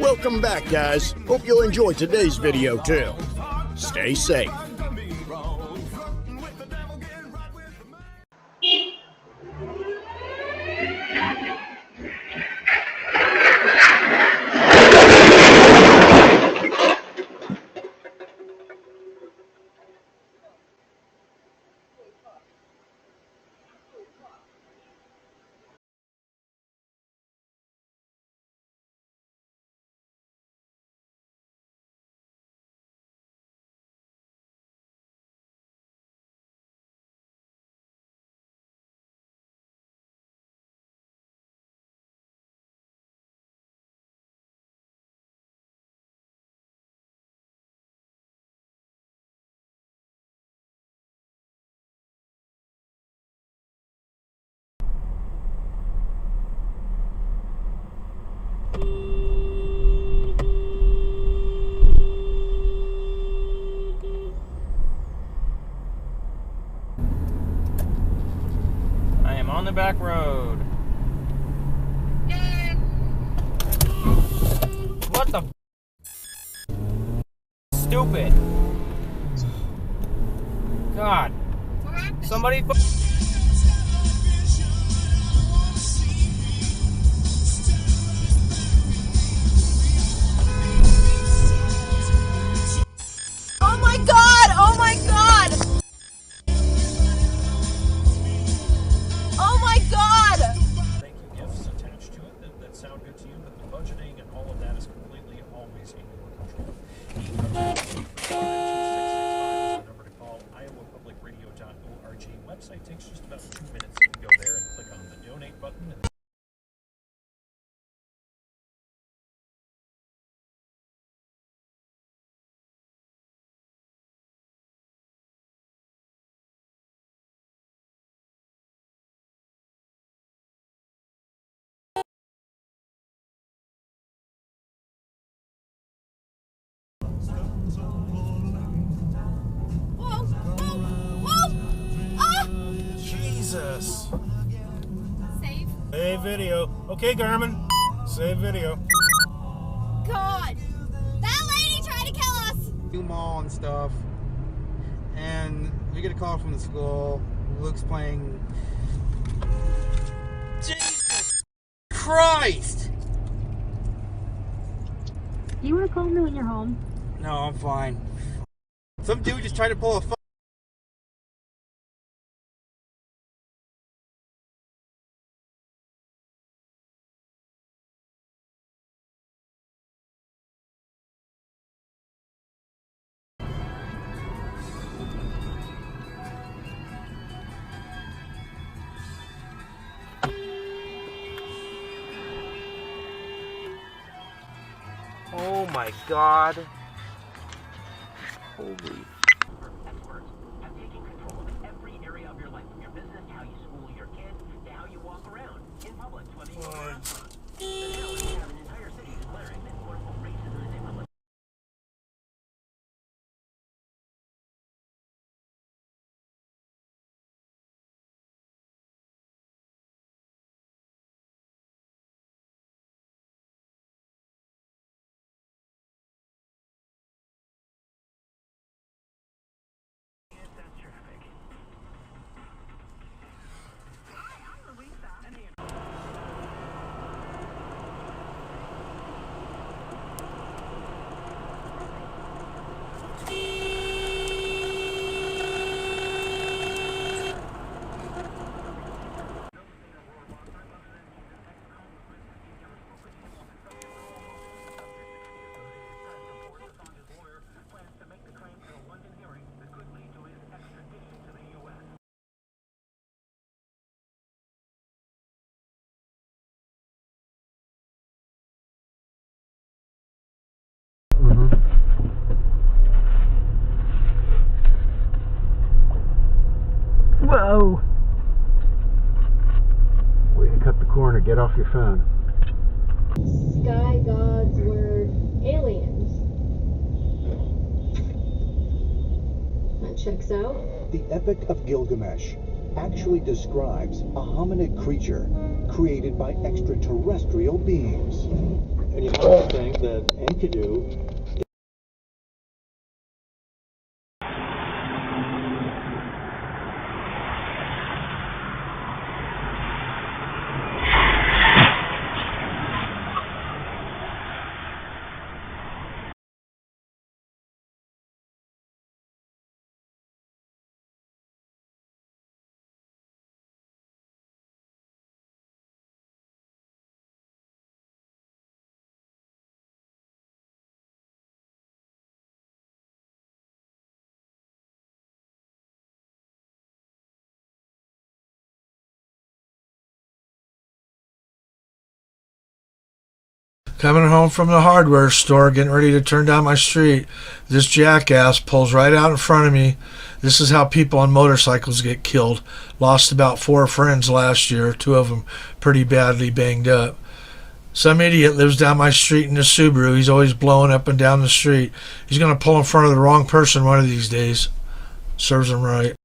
Welcome back, guys. Hope you'll enjoy today's video too. Stay safe. I am on the back road. What the stupid. God. Somebody Oh my god! Oh my god! Oh my god! Thank you gifts attached to it that sound good to you, but the budgeting and all of that is completely always in your control. 800-265 is the number to call. IowaPublicRadio.org website takes just about 2 minutes. You can go there and click on the donate button. And Whoa! Whoa! Whoa! Ah! Jesus! Save. Save video. Okay, Garmin. Save video. God! That lady tried to kill us! New mall and stuff, and we get a call from the school. Luke's playing. Jesus Christ! You want to call me when you're home? No, I'm fine. Some dude just tried to pull a. Oh my god. Holy. Experts have taken control of every area of your life, from your business to how you school your kids to how you walk around in public, whether you go to a restaurant. And now we have an entire city declaring that quote-unquote racism is a public. Whoa! Way to cut the corner. Get off your phone. Sky gods were aliens. That checks out. The Epic of Gilgamesh actually describes a hominid creature created by extraterrestrial beings. And you know the thing. that Enkidu Coming home from the hardware store, getting ready to turn down my street, this jackass pulls right out in front of me. This is how people on motorcycles get killed. Lost about 4 friends last year, 2 of them pretty badly banged up. Some idiot lives down my street in a Subaru. He's always blowing up and down the street. He's going to pull in front of the wrong person one of these days. Serves him right.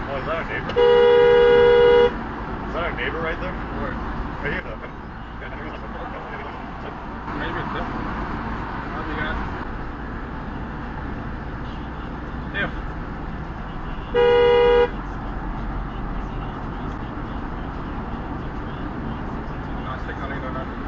Oh, is that our neighbor? Is that our neighbor right there? Where? Right here. Maybe it's this one. How's he got? If. Not signaling or nothing.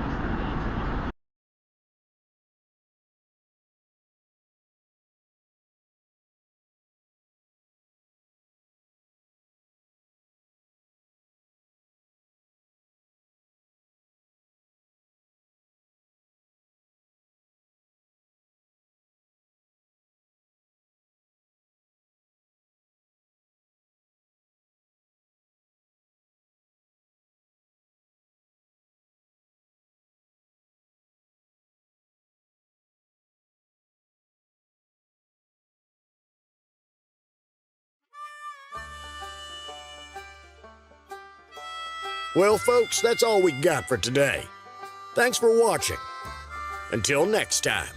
Well, folks, that's all we got for today. Thanks for watching. Until next time.